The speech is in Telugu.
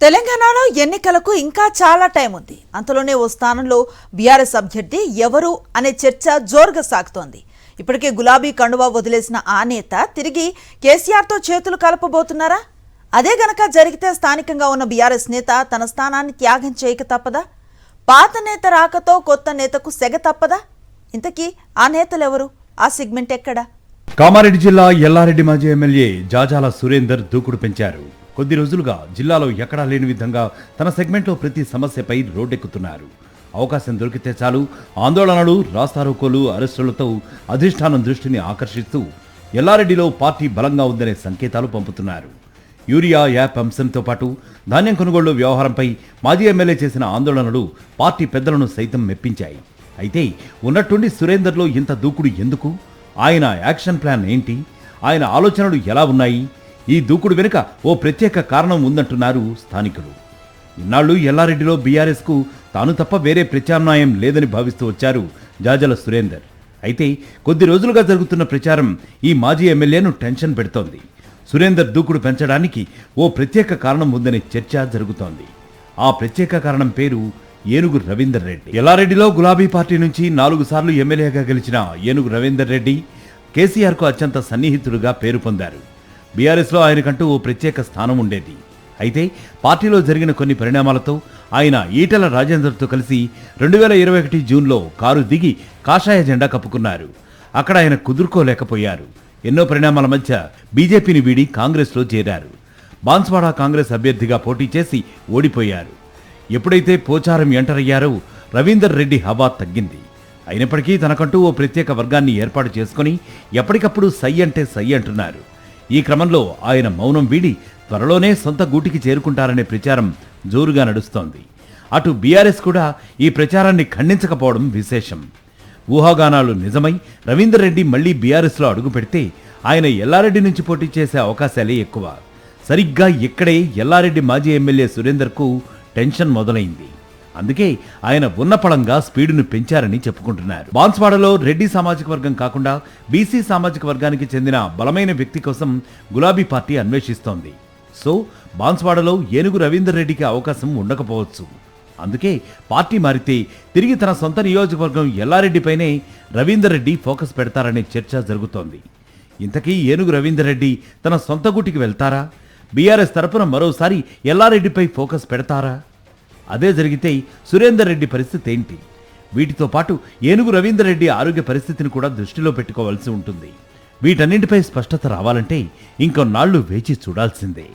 తెలంగాణలో ఎన్నికలకు ఇంకా చాలా టైం ఉంది. అంతలోనే ఓ స్థానంలో బీఆర్ఎస్ అభ్యర్థి ఎవరు అనే చర్చ జోరుగా సాగుతోంది. ఇప్పటికే గులాబీ కండువా వదిలేసిన ఆ నేత తిరిగి కేసీఆర్తో చేతులు కలపబోతున్నారా? అదే గనక జరిగితే స్థానికంగా ఉన్న బీఆర్ఎస్ నేత తన స్థానాన్ని త్యాగం చేయక తప్పదా? పాత నేత రాకతో కొత్త నేతకు సెగ తప్పదా? ఇంతకీ ఆ నేతలెవరు? ఆ సెగ్మెంట్ ఎక్కడా? కామారెడ్డి జిల్లా ఎల్లారెడ్డి మాజీ ఎమ్మెల్యే జాజాల సురేందర్ దూకుడు పెంచారు. కొద్ది రోజులుగా జిల్లాలో ఎక్కడా లేని విధంగా తన సెగ్మెంట్లో ప్రతి సమస్యపై రోడ్డెక్కుతున్నారు. అవకాశం దొరికితే చాలు ఆందోళనలు, రాస్తారోకోలు, అరెస్టులతో అధిష్టానం దృష్టిని ఆకర్షిస్తూ ఎల్లారెడ్డిలో పార్టీ బలంగా ఉందనే సంకేతాలు పంపుతున్నారు. యూరియా యాప్ అంశంతో పాటు ధాన్యం కొనుగోళ్లు వ్యవహారంపై మాజీ ఎమ్మెల్యే చేసిన ఆందోళనలు పార్టీ పెద్దలను సైతం మెప్పించాయి. అయితే ఉన్నట్టుండి సురేందర్లో ఇంత దూకుడు ఎందుకు? ఆయన యాక్షన్ ప్లాన్ ఏంటి? ఆయన ఆలోచనలు ఎలా ఉన్నాయి? ఈ దూకుడు వెనుక ఓ ప్రత్యేక కారణం ఉందంటున్నారు స్థానికులు. ఇన్నాళ్లు ఎల్లారెడ్డిలో బీఆర్ఎస్కు తాను తప్ప వేరే ప్రత్యామ్నాయం లేదని భావిస్తూ వచ్చారు జాజల సురేందర్. అయితే కొద్ది రోజులుగా జరుగుతున్న ప్రచారం ఈ మాజీ ఎమ్మెల్యేను టెన్షన్ పెడుతోంది. సురేందర్ దూకుడు పెంచడానికి ఓ ప్రత్యేక కారణం ఉందనే చర్చ జరుగుతోంది. ఆ ప్రత్యేక కారణం పేరు ఏనుగు రవీందర్ రెడ్డి. ఎల్లారెడ్డిలో గులాబీ పార్టీ నుంచి 4 సార్లు ఎమ్మెల్యేగా గెలిచిన ఏనుగు రవీందర్ రెడ్డి కేసీఆర్కు అత్యంత సన్నిహితుడుగా పేరు పొందారు. బీఆర్ఎస్లో ఆయనకంటూ ఓ ప్రత్యేక స్థానం ఉండేది. అయితే పార్టీలో జరిగిన కొన్ని పరిణామాలతో ఆయన ఈటెల రాజేందర్తో కలిసి 2021 జూన్లో కారు దిగి కాషాయ జెండా కప్పుకున్నారు. అక్కడ ఆయన కుదుర్కోలేకపోయారు. ఎన్నో పరిణామాల మధ్య బీజేపీని వీడి కాంగ్రెస్లో చేరారు. బాన్స్వాడ కాంగ్రెస్ అభ్యర్థిగా పోటీ చేసి ఓడిపోయారు. ఎప్పుడైతే పోచారం ఎంటర్ అయ్యారో రవీందర్ రెడ్డి హవా తగ్గింది. అయినప్పటికీ తనకంటూ ఓ ప్రత్యేక వర్గాన్ని ఏర్పాటు చేసుకుని ఎప్పటికప్పుడు సై అంటే సై అంటున్నారు. ఈ క్రమంలో ఆయన మౌనం వీడి త్వరలోనే సొంత గూటికి చేరుకుంటారనే ప్రచారం జోరుగా నడుస్తోంది. అటు బీఆర్ఎస్ కూడా ఈ ప్రచారాన్ని ఖండించకపోవడం విశేషం. ఊహాగానాలు నిజమై రవీందర్ రెడ్డి మళ్లీ బీఆర్ఎస్లో అడుగు పెడితే ఆయన ఎల్లారెడ్డి నుంచి పోటీ చేసే అవకాశాలే ఎక్కువ. సరిగ్గా ఇక్కడే ఎల్లారెడ్డి మాజీ ఎమ్మెల్యే సురేందర్కు టెన్షన్ మొదలైంది. అందుకే ఆయన ఉన్నపళంగా స్పీడును పెంచారని చెప్పుకుంటున్నారు. బాన్స్వాడలో రెడ్డి సామాజిక వర్గం కాకుండా బీసీ సామాజిక వర్గానికి చెందిన బలమైన వ్యక్తి కోసం గులాబీ పార్టీ అన్వేషిస్తోంది. సో బాన్స్వాడలో ఏనుగు రవీందర్ రెడ్డికి అవకాశం ఉండకపోవచ్చు. అందుకే పార్టీ మారితే తిరిగి తన సొంత నియోజకవర్గం ఎల్లారెడ్డిపైనే రవీందర్ రెడ్డి ఫోకస్ పెడతారనే చర్చ జరుగుతోంది. ఇంతకీ ఏనుగు రవీందర్ రెడ్డి తన సొంత గూటికి వెళ్తారా? బీఆర్ఎస్ తరపున మరోసారి ఎల్లారెడ్డిపై ఫోకస్ పెడతారా? అదే జరిగితే సురేందర్ రెడ్డి పరిస్థితి ఏంటి? వీటితో పాటు ఏనుగు రవీందర్ రెడ్డి ఆరోగ్య పరిస్థితిని కూడా దృష్టిలో పెట్టుకోవాల్సి ఉంటుంది. వీటన్నింటిపై స్పష్టత రావాలంటే ఇంకొన్నాళ్లు వేచి చూడాల్సిందే.